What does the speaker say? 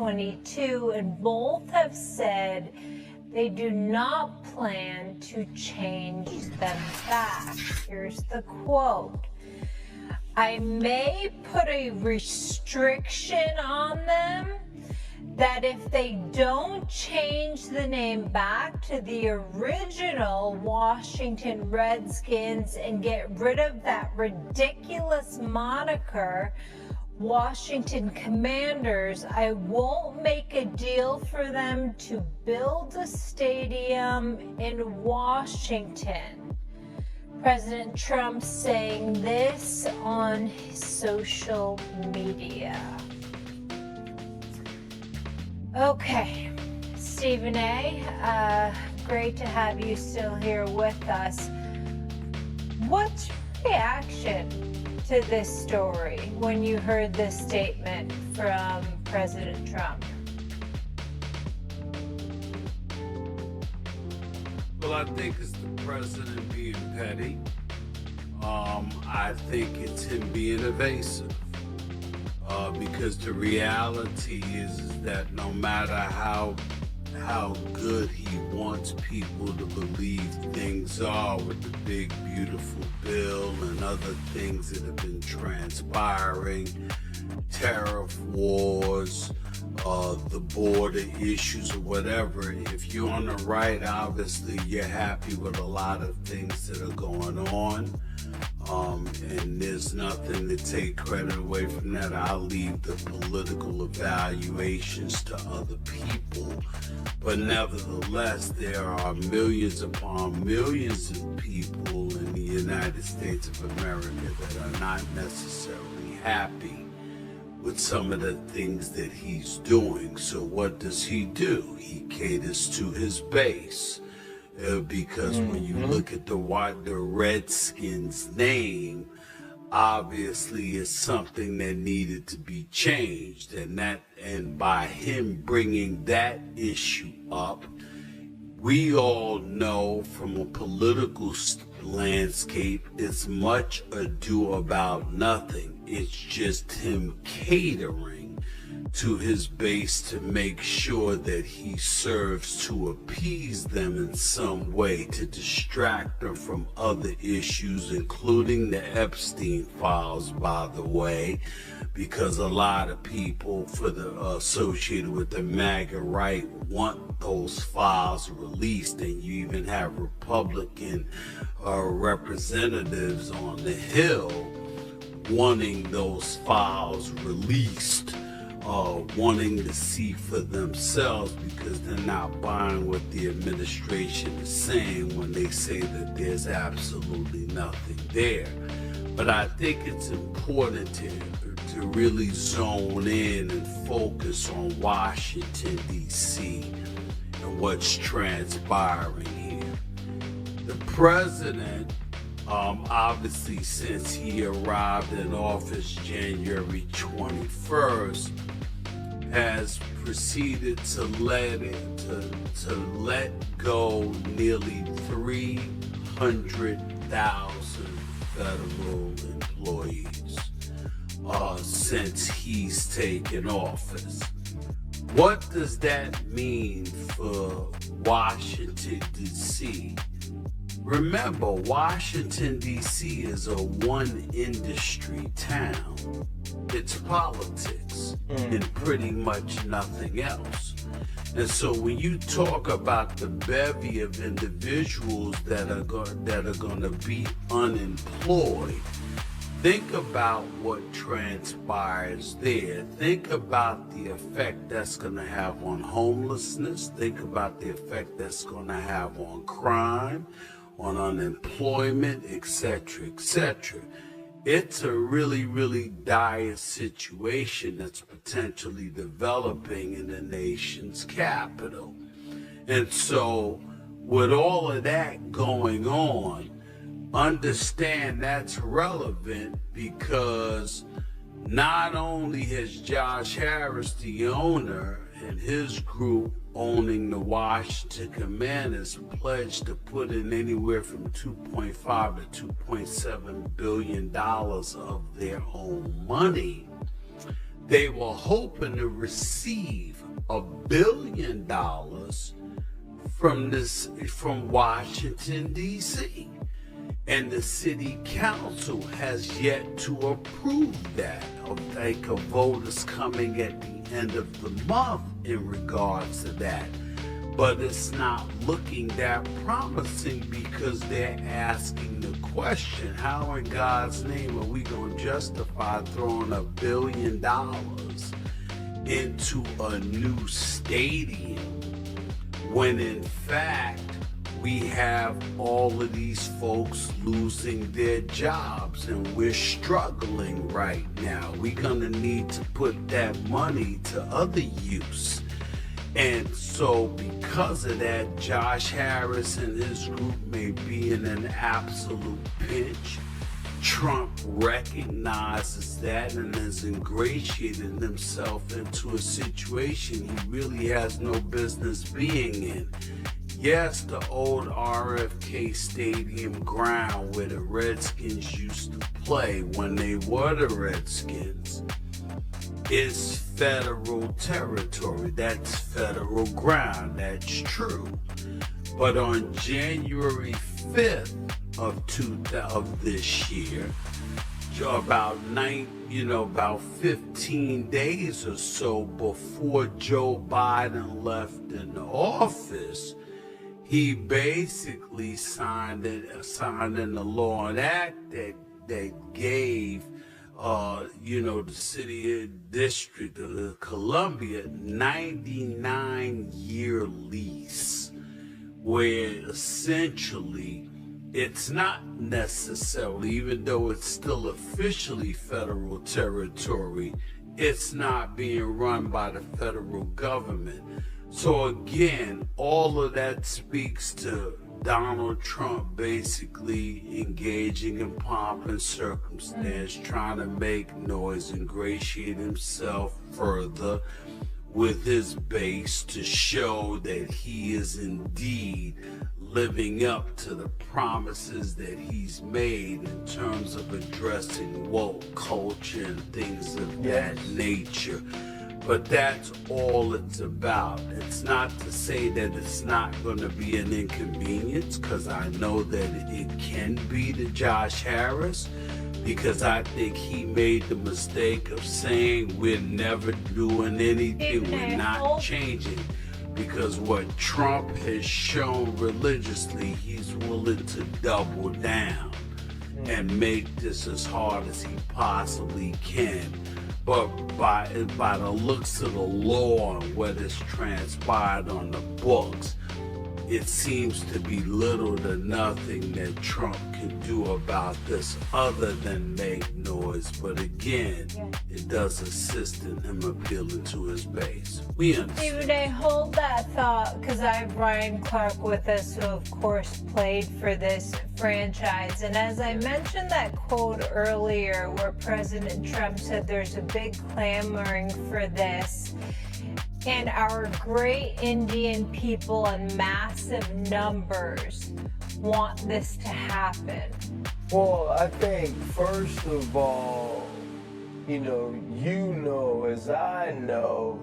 2022, and both have said they do not plan to change them back. Here's the quote. I may put a restriction on them that if they don't change the name back to the original Washington Redskins and get rid of that ridiculous moniker, Washington Commanders, I won't make a deal for them to build a stadium in Washington. President Trump saying this on his social media. Okay, Stephen A., great to have you still here with us. What's your reaction to this story when you heard this statement from President Trump? Well, I think it's the president being petty. I think it's him being evasive. Because the reality is that no matter how good he wants people to believe things are with the big beautiful bill and other things that have been transpiring, tariff wars, the border issues or whatever, if you're on the right, obviously you're happy with a lot of things that are going on. And there's nothing to take credit away from that. I'll leave the political evaluations to other people. But nevertheless, there are millions upon millions of people in the United States of America that are not necessarily happy with some of the things that he's doing. So what does he do? He caters to his base. Because when you look at the Redskins name, obviously it's something that needed to be changed, and by him bringing that issue up, we all know from a political landscape, it's much ado about nothing. It's just him catering to his base to make sure that he serves to appease them in some way, to distract them from other issues, including the Epstein files, by the way, because a lot of people associated with the MAGA right want those files released, and you even have Republican representatives on the Hill wanting those files released. Wanting to see for themselves because they're not buying what the administration is saying when they say that there's absolutely nothing there. But I think it's important to really zone in and focus on Washington, D.C. and what's transpiring here. The president, obviously since he arrived in office January 21st, has proceeded to let go nearly 300,000 federal employees since he's taken office. What does that mean for Washington, D.C.? Remember, Washington, D.C. is a one-industry town. It's politics and pretty much nothing else. And so when you talk about the bevy of individuals that are going to be unemployed, think about what transpires there. Think about the effect that's going to have on homelessness. Think about the effect that's going to have on crime, on unemployment, etc., etc. It's a really, really dire situation that's potentially developing in the nation's capital. And so with all of that going on, understand that's relevant because not only has Josh Harris, the owner, and his group owning the Washington Commanders, pledged to put in anywhere from $2.5 to $2.7 billion of their own money, they were hoping to receive $1 billion from Washington, D.C. And the city council has yet to approve that. A vote is coming at the end of the month in regards to that. But it's not looking that promising because they're asking the question, how in God's name are we going to justify throwing $1 billion into a new stadium when in fact we have all of these folks losing their jobs and we're struggling right now? We're gonna need to put that money to other use. And so because of that, Josh Harris and his group may be in an absolute pinch. Trump recognizes that and has ingratiated himself into a situation he really has no business being in. Yes, the old RFK Stadium ground where the Redskins used to play when they were the Redskins is federal territory. That's federal ground. That's true. But on January 5th of this year, about 15 days or so before Joe Biden left in office, he basically signed in the law and act that gave the city district of Columbia 99-year lease, where essentially it's not necessarily, even though it's still officially federal territory, it's not being run by the federal government. So again, all of that speaks to Donald Trump basically engaging in pomp and circumstance, trying to make noise, ingratiate himself further with his base to show that he is indeed living up to the promises that he's made in terms of addressing woke culture and things of that nature. But that's all it's about. It's not to say that it's not going to be an inconvenience, because I know that it can be to Josh Harris, because I think he made the mistake of saying we're never doing anything, we're not changing. Because what Trump has shown religiously, he's willing to double down and make this as hard as he possibly can. But by the looks of the law and what has transpired on the books, it seems to be little to nothing that Trump can do about this other than make noise. But again, it does assist in him appealing to his base. We understand. Stephen A., hold that thought, because I have Ryan Clark with us, who of course played for this franchise. And as I mentioned that quote earlier where President Trump said there's a big clamoring for this, and our great Indian people in massive numbers want this to happen. Well, I think first of all, as I know,